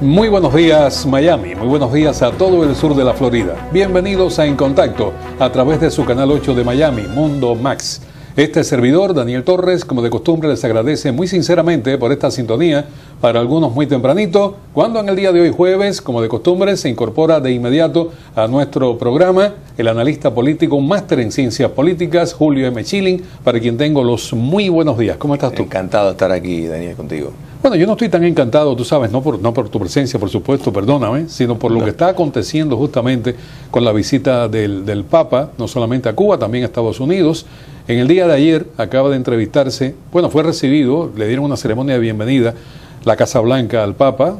Muy buenos días Miami, muy buenos días a todo el sur de la Florida. Bienvenidos a En Contacto a través de su canal 8 de Miami, Mundo Max. Este servidor, Daniel Torres, como de costumbre les agradece muy sinceramente por esta sintonía, para algunos muy tempranito, cuando en el día de hoy jueves, como de costumbre, se incorpora de inmediato a nuestro programa el analista político, máster en ciencias políticas, Julio M. Schilling, para quien tengo los muy buenos días. ¿Cómo estás tú? Encantado de estar aquí, Daniel, contigo. Bueno, yo no estoy tan encantado, tú sabes, no por tu presencia, por supuesto, perdóname, sino por lo que está aconteciendo justamente con la visita del Papa, no solamente a Cuba, también a Estados Unidos. En el día de ayer acaba de entrevistarse, bueno, fue recibido, le dieron una ceremonia de bienvenida, la Casa Blanca al Papa,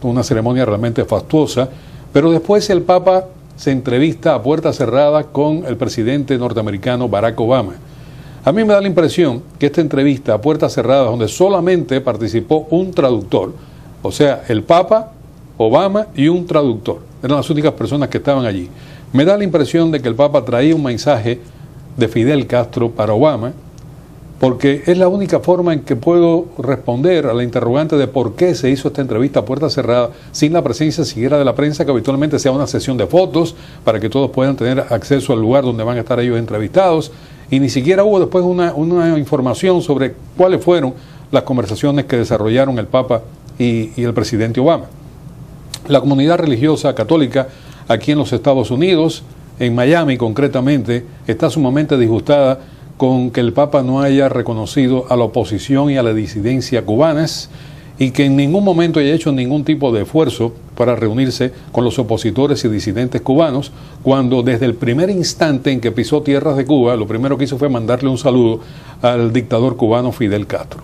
una ceremonia realmente fastuosa, pero después el Papa se entrevista a puerta cerrada con el presidente norteamericano Barack Obama. A mí me da la impresión que esta entrevista a puertas cerradas, donde solamente participó un traductor, o sea, el Papa, Obama y un traductor, eran las únicas personas que estaban allí. Me da la impresión de que el Papa traía un mensaje de Fidel Castro para Obama, porque es la única forma en que puedo responder a la interrogante de por qué se hizo esta entrevista a puertas cerradas sin la presencia siquiera de la prensa, que habitualmente sea una sesión de fotos para que todos puedan tener acceso al lugar donde van a estar ellos entrevistados. Y ni siquiera hubo después una información sobre cuáles fueron las conversaciones que desarrollaron el Papa y el presidente Obama. La comunidad religiosa católica aquí en los Estados Unidos, en Miami concretamente, está sumamente disgustada con que el Papa no haya reconocido a la oposición y a la disidencia cubanas y que en ningún momento haya hecho ningún tipo de esfuerzo para reunirse con los opositores y disidentes cubanos, cuando desde el primer instante en que pisó tierras de Cuba, lo primero que hizo fue mandarle un saludo al dictador cubano Fidel Castro.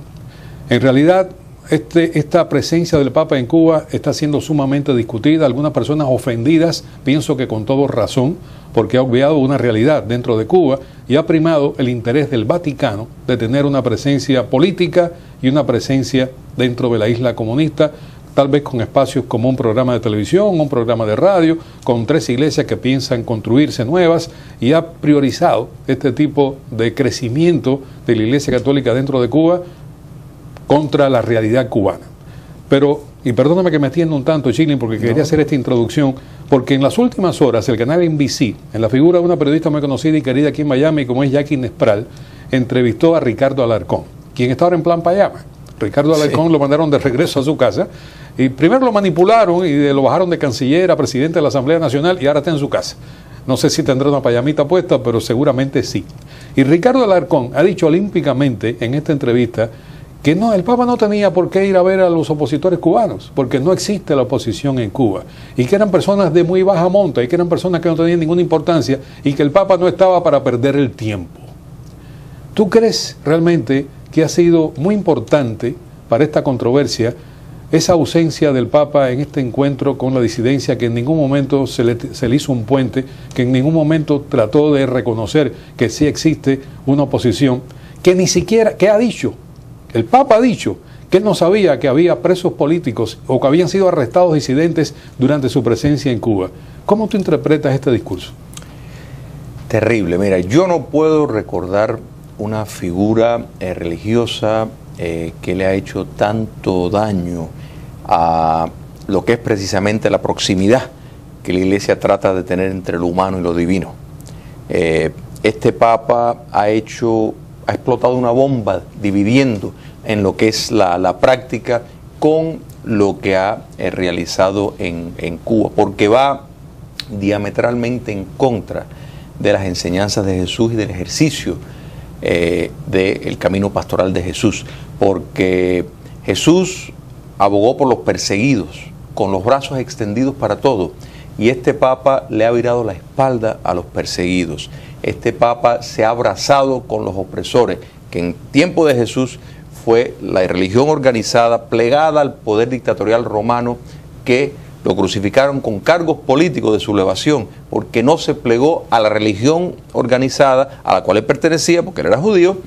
En realidad, esta presencia del Papa en Cuba está siendo sumamente discutida, algunas personas ofendidas, pienso que con toda razón, porque ha obviado una realidad dentro de Cuba y ha primado el interés del Vaticano de tener una presencia política y una presencia dentro de la isla comunista, tal vez con espacios como un programa de televisión, un programa de radio, con 3 iglesias que piensan construirse nuevas, y ha priorizado este tipo de crecimiento de la Iglesia Católica dentro de Cuba contra la realidad cubana. Pero, y perdóname que me extienda un tanto, Schilling, porque quería hacer esta introducción, porque en las últimas horas el canal NBC, en la figura de una periodista muy conocida y querida aquí en Miami, como es Jackie Nespral, entrevistó a Ricardo Alarcón, quien está ahora en plan Payama. Ricardo Alarcón lo mandaron de regreso a su casa, y primero lo manipularon y lo bajaron de canciller a presidente de la Asamblea Nacional, y ahora está en su casa. No sé si tendrá una payamita puesta, pero seguramente sí. Y Ricardo Alarcón ha dicho olímpicamente en esta entrevista que no, el Papa no tenía por qué ir a ver a los opositores cubanos, porque no existe la oposición en Cuba, y que eran personas de muy baja monta, y que eran personas que no tenían ninguna importancia, y que el Papa no estaba para perder el tiempo. ¿Tú crees realmente que ha sido muy importante para esta controversia esa ausencia del Papa en este encuentro con la disidencia, que en ningún momento se le hizo un puente, que en ningún momento trató de reconocer que sí existe una oposición, que ni siquiera, que ha dicho, el Papa ha dicho que él no sabía que había presos políticos o que habían sido arrestados disidentes durante su presencia en Cuba? ¿Cómo tú interpretas este discurso? Terrible. Mira, yo no puedo recordar una figura religiosa que le ha hecho tanto daño a lo que es precisamente la proximidad que la Iglesia trata de tener entre lo humano y lo divino. Este Papa ha explotado una bomba dividiendo en lo que es la práctica con lo que ha realizado en Cuba, porque va diametralmente en contra de las enseñanzas de Jesús y del ejercicio del camino pastoral de Jesús, porque Jesús abogó por los perseguidos, con los brazos extendidos para todos, y este Papa le ha virado la espalda a los perseguidos. Este Papa se ha abrazado con los opresores, que en tiempo de Jesús fue la religión organizada, plegada al poder dictatorial romano, que lo crucificaron con cargos políticos de sublevación, porque no se plegó a la religión organizada a la cual él pertenecía, porque él era judío,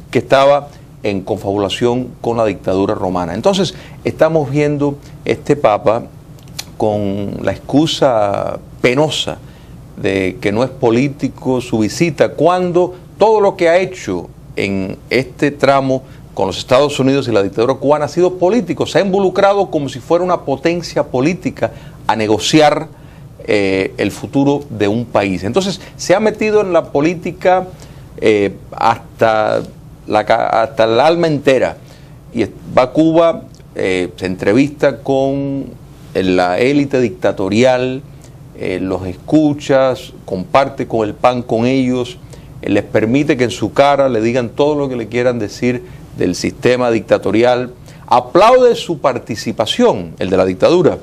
que estaba en confabulación con la dictadura romana. Entonces, estamos viendo este Papa con la excusa penosa de que no es político su visita, cuando todo lo que ha hecho en este tramo con los Estados Unidos y la dictadura cubana ha sido político. Se ha involucrado como si fuera una potencia política a negociar el futuro de un país. Entonces se ha metido en la política hasta el alma entera. Y va a Cuba, se entrevista con la élite dictatorial, los escuchas, comparte con el pan con ellos, les permite que en su cara le digan todo lo que le quieran decir del sistema dictatorial, aplaude su participación, el de la dictadura,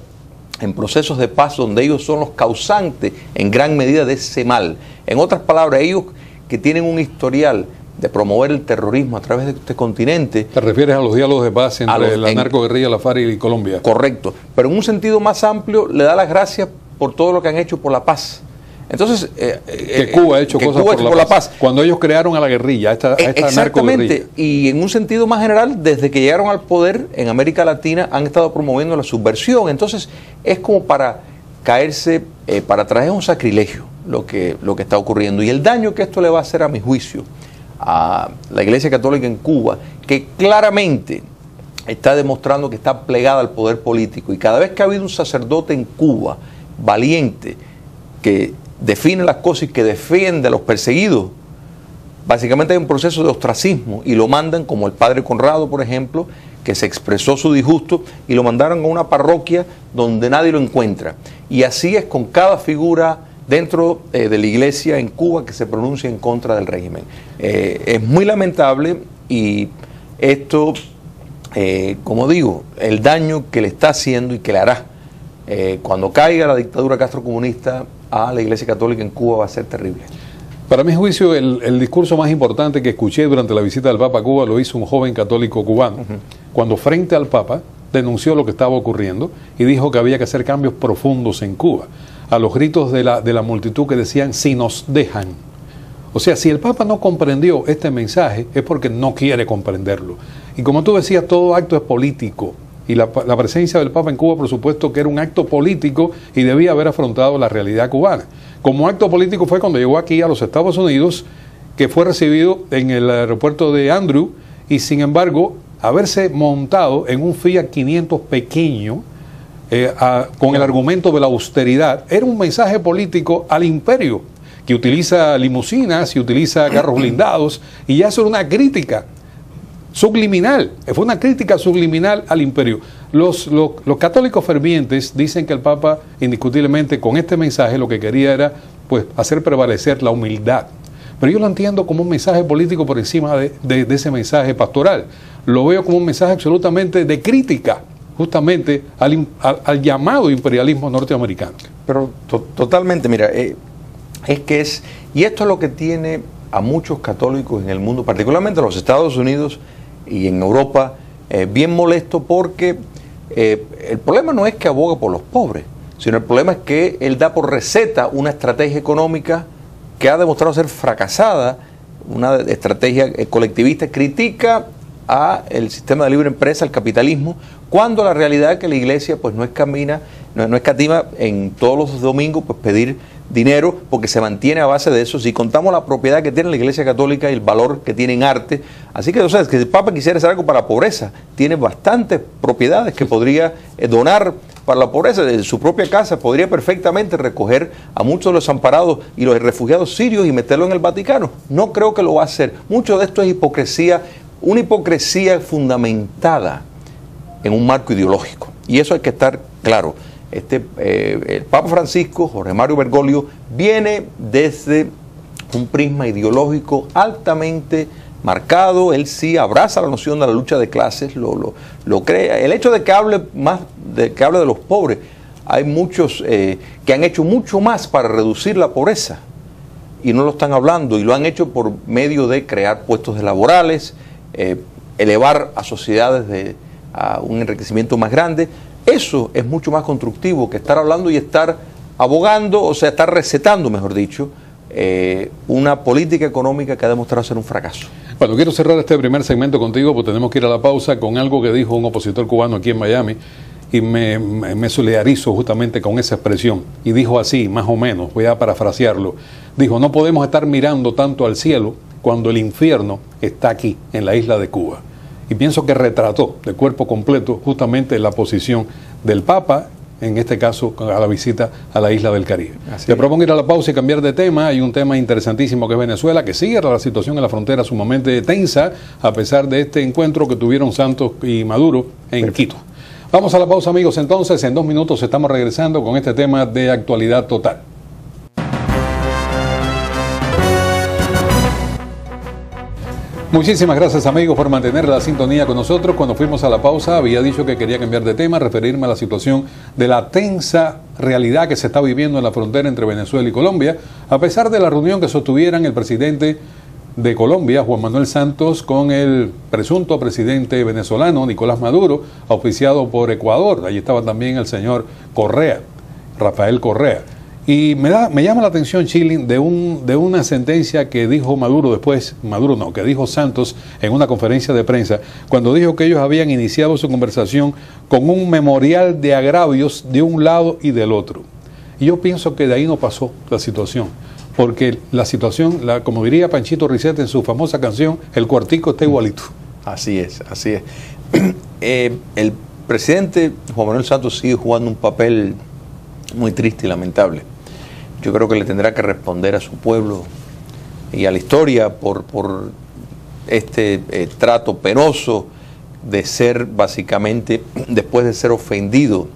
en procesos de paz donde ellos son los causantes en gran medida de ese mal. En otras palabras, ellos que tienen un historial de promover el terrorismo a través de este continente. ¿Te refieres a los diálogos de paz entre la narcoguerrilla, la FARC y Colombia? Correcto, pero en un sentido más amplio le da las gracias por todo lo que han hecho por la paz. Entonces, que Cuba ha hecho cosas por la paz. Cuando ellos crearon a la guerrilla, esta exactamente, y en un sentido más general, desde que llegaron al poder en América Latina han estado promoviendo la subversión. Entonces, es como para caerse para atrás, es un sacrilegio lo que está ocurriendo. Y el daño que esto le va a hacer, a mi juicio, a la Iglesia Católica en Cuba, que claramente está demostrando que está plegada al poder político. Y cada vez que ha habido un sacerdote en Cuba valiente, que define las cosas y que defiende a los perseguidos, básicamente hay un proceso de ostracismo y lo mandan, como el padre Conrado, por ejemplo, que se expresó su disgusto y lo mandaron a una parroquia donde nadie lo encuentra. Y así es con cada figura dentro de la iglesia en Cuba que se pronuncia en contra del régimen. Es muy lamentable y esto, como digo, el daño que le está haciendo y que le hará cuando caiga la dictadura castrocomunista a la Iglesia Católica en Cuba va a ser terrible. Para mi juicio, el discurso más importante que escuché durante la visita del Papa a Cuba lo hizo un joven católico cubano, cuando frente al Papa denunció lo que estaba ocurriendo y dijo que había que hacer cambios profundos en Cuba, a los gritos de la multitud que decían, si nos dejan. O sea, si el Papa no comprendió este mensaje, es porque no quiere comprenderlo. Y como tú decías, todo acto es político. Y la presencia del Papa en Cuba, por supuesto, que era un acto político y debía haber afrontado la realidad cubana. Como acto político fue cuando llegó aquí a los Estados Unidos, que fue recibido en el aeropuerto de Andrew, y sin embargo, haberse montado en un Fiat 500 pequeño, con el argumento de la austeridad, era un mensaje político al imperio, que utiliza limusinas y utiliza carros blindados, y ya eso era una crítica subliminal, fue una crítica subliminal al imperio. Los católicos fervientes dicen que el Papa, indiscutiblemente, con este mensaje lo que quería era pues hacer prevalecer la humildad. Pero yo lo entiendo como un mensaje político por encima de ese mensaje pastoral. Lo veo como un mensaje absolutamente de crítica, justamente al llamado imperialismo norteamericano. Pero totalmente, mira, y esto es lo que tiene a muchos católicos en el mundo, particularmente en los Estados Unidos y en Europa, bien molesto, porque el problema no es que aboga por los pobres, sino el problema es que él da por receta una estrategia económica que ha demostrado ser fracasada, una estrategia colectivista, critica a el sistema de libre empresa, el capitalismo, cuando la realidad es que la iglesia pues no escatima en todos los domingos pues pedir dinero, porque se mantiene a base de eso. Si contamos la propiedad que tiene la Iglesia Católica y el valor que tiene en arte, así que, o sea, que el Papa quisiera hacer algo para la pobreza, tiene bastantes propiedades que podría donar para la pobreza. De su propia casa podría perfectamente recoger a muchos de los desamparados y los refugiados sirios y meterlo en el Vaticano. No creo que lo va a hacer. Mucho de esto es hipocresía, una hipocresía fundamentada en un marco ideológico, y eso hay que estar claro. El Papa Francisco, Jorge Mario Bergoglio, viene desde un prisma ideológico altamente marcado. Él sí abraza la noción de la lucha de clases, lo cree. El hecho de que hable de los pobres, hay muchos que han hecho mucho más para reducir la pobreza y no lo están hablando, y lo han hecho por medio de crear puestos laborales, elevar a sociedades a un enriquecimiento más grande. Eso es mucho más constructivo que estar hablando y estar abogando, o sea, estar recetando, mejor dicho, una política económica que ha demostrado ser un fracaso. Bueno, quiero cerrar este primer segmento contigo, porque tenemos que ir a la pausa, con algo que dijo un opositor cubano aquí en Miami, y me solidarizo justamente con esa expresión. Y dijo así, más o menos, voy a parafrasearlo, dijo, no podemos estar mirando tanto al cielo cuando el infierno está aquí, en la isla de Cuba. y pienso que retrató de cuerpo completo justamente la posición del Papa, en este caso a la visita a la isla del Caribe. Te propongo ir a la pausa y cambiar de tema. Hay un tema interesantísimo que es Venezuela, que sigue la situación en la frontera sumamente tensa, a pesar de este encuentro que tuvieron Santos y Maduro en Quito. Vamos a la pausa, amigos, entonces. En 2 minutos estamos regresando con este tema de actualidad total. Muchísimas gracias, amigos, por mantener la sintonía con nosotros. Cuando fuimos a la pausa había dicho que quería cambiar de tema, referirme a la situación de la tensa realidad que se está viviendo en la frontera entre Venezuela y Colombia, a pesar de la reunión que sostuvieran el presidente de Colombia, Juan Manuel Santos, con el presunto presidente venezolano, Nicolás Maduro, auspiciado por Ecuador. Allí estaba también el señor Correa, Rafael Correa. Y me llama la atención, Chilin, de una sentencia que dijo Maduro después, que dijo Santos en una conferencia de prensa, cuando dijo que ellos habían iniciado su conversación con un memorial de agravios de un lado y del otro. Y yo pienso que de ahí no pasó la situación, porque la situación, como diría Panchito Ricete en su famosa canción, el cuartico está igualito. Así es, así es. El presidente Juan Manuel Santos sigue jugando un papel muy triste y lamentable. Yo creo que le tendrá que responder a su pueblo y a la historia por este trato penoso de ser básicamente, después de ser ofendido,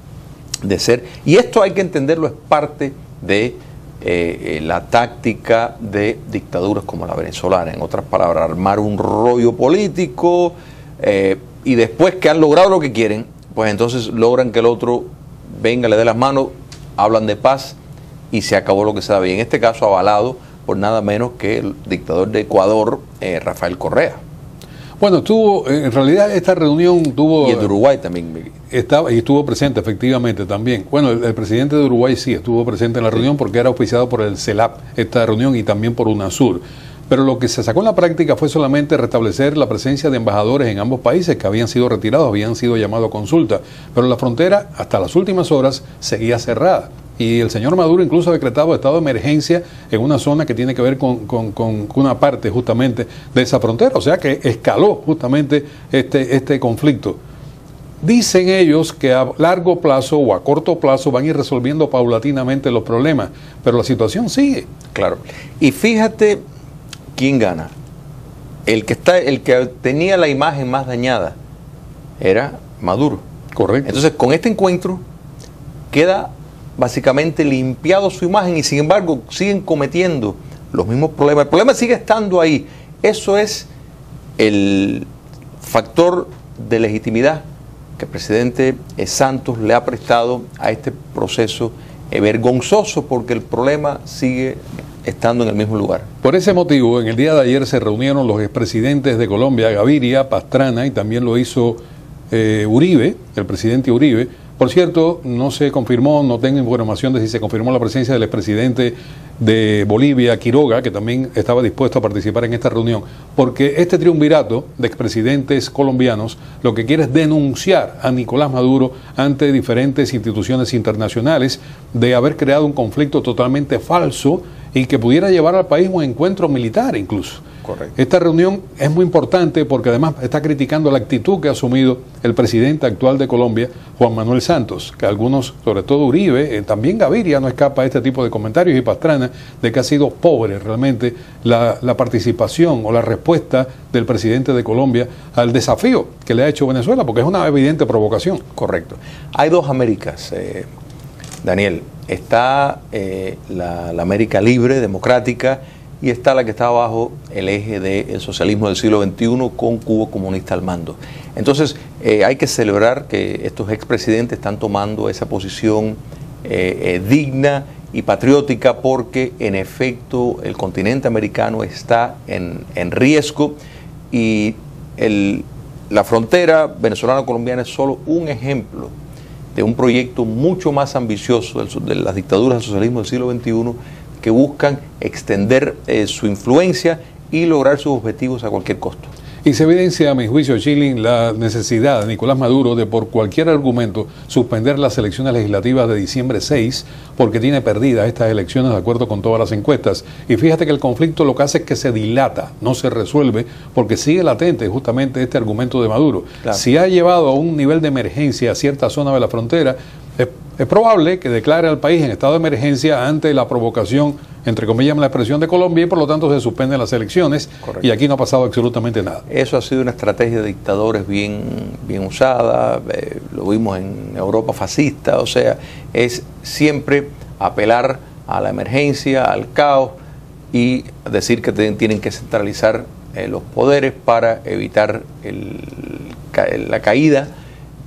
y esto hay que entenderlo, es parte de la táctica de dictaduras como la venezolana. En otras palabras, armar un rollo político y después que han logrado lo que quieren, pues entonces logran que el otro venga, le dé las manos, hablan de paz y se acabó lo que se sabía. En este caso avalado por nada menos que el dictador de Ecuador, Rafael Correa. Bueno, en realidad esta reunión tuvo... Y el de Uruguay también. Estuvo presente efectivamente también. Bueno, el presidente de Uruguay sí estuvo presente en la reunión porque era auspiciado por el CELAP, esta reunión, y también por UNASUR. Pero lo que se sacó en la práctica fue solamente restablecer la presencia de embajadores en ambos países que habían sido retirados, habían sido llamados a consulta. Pero la frontera, hasta las últimas horas, seguía cerrada. Y el señor Maduro incluso ha decretado estado de emergencia en una zona que tiene que ver con una parte justamente de esa frontera. O sea que escaló justamente este conflicto. Dicen ellos que a largo plazo o a corto plazo van a ir resolviendo paulatinamente los problemas, pero la situación sigue. Claro. Y fíjate quién gana. El que tenía la imagen más dañada era Maduro. Correcto. Entonces, con este encuentro queda básicamente limpiado su imagen y sin embargo siguen cometiendo los mismos problemas. El problema sigue estando ahí. Eso es el factor de legitimidad que el presidente Santos le ha prestado a este proceso vergonzoso, porque el problema sigue estando en el mismo lugar. Por ese motivo, en el día de ayer se reunieron los expresidentes de Colombia, Gaviria, Pastrana, y también lo hizo Uribe, el presidente Uribe. Por cierto, no se confirmó, no tengo información de si se confirmó la presencia del expresidente de Bolivia, Quiroga, que también estaba dispuesto a participar en esta reunión, porque este triunvirato de expresidentes colombianos lo que quiere es denunciar a Nicolás Maduro ante diferentes instituciones internacionales de haber creado un conflicto totalmente falso y que pudiera llevar al país a un encuentro militar incluso. Correcto. Esta reunión es muy importante porque además está criticando la actitud que ha asumido el presidente actual de Colombia, Juan Manuel Santos, que algunos, sobre todo Uribe, también Gaviria no escapa a este tipo de comentarios, y Pastrana, de que ha sido pobre realmente la participación o la respuesta del presidente de Colombia al desafío que le ha hecho Venezuela, porque es una evidente provocación. Correcto. Hay dos Américas, Daniel. Está la América libre, democrática, y está la que está bajo el eje del socialismo del siglo XXI con Cuba comunista al mando. Entonces, hay que celebrar que estos expresidentes están tomando esa posición digna y patriótica, porque en efecto el continente americano está en riesgo, y la frontera venezolano-colombiana es solo un ejemplo de un proyecto mucho más ambicioso de las dictaduras del socialismo del siglo XXI, que buscan extender su influencia y lograr sus objetivos a cualquier costo. Y se evidencia, a mi juicio, Chilin, la necesidad de Nicolás Maduro de, por cualquier argumento, suspender las elecciones legislativas de diciembre 6, porque tiene perdidas estas elecciones de acuerdo con todas las encuestas. Y fíjate que el conflicto lo que hace es que se dilata, no se resuelve, porque sigue latente justamente este argumento de Maduro. Claro. Si ha llevado a un nivel de emergencia a cierta zona de la frontera, es probable que declare al país en estado de emergencia ante la provocación, entre comillas, la expresión de Colombia, y por lo tanto se suspenden las elecciones. Correcto. Y aquí no ha pasado absolutamente nada. Eso ha sido una estrategia de dictadores bien usada, lo vimos en Europa fascista, o sea, es siempre apelar a la emergencia, al caos y decir que tienen que centralizar los poderes para evitar la caída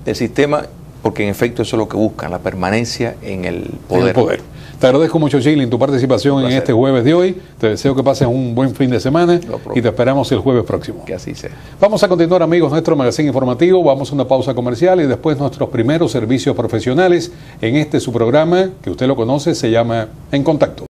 del sistema, porque en efecto eso es lo que buscan, la permanencia en el poder. Te agradezco mucho, Chilin, tu participación en este jueves de hoy. Te deseo que pases un buen fin de semana y te esperamos el jueves próximo. Que así sea. Vamos a continuar, amigos, nuestro magazine informativo. Vamos a una pausa comercial y después nuestros primeros servicios profesionales en su programa, que usted lo conoce, se llama En Contacto.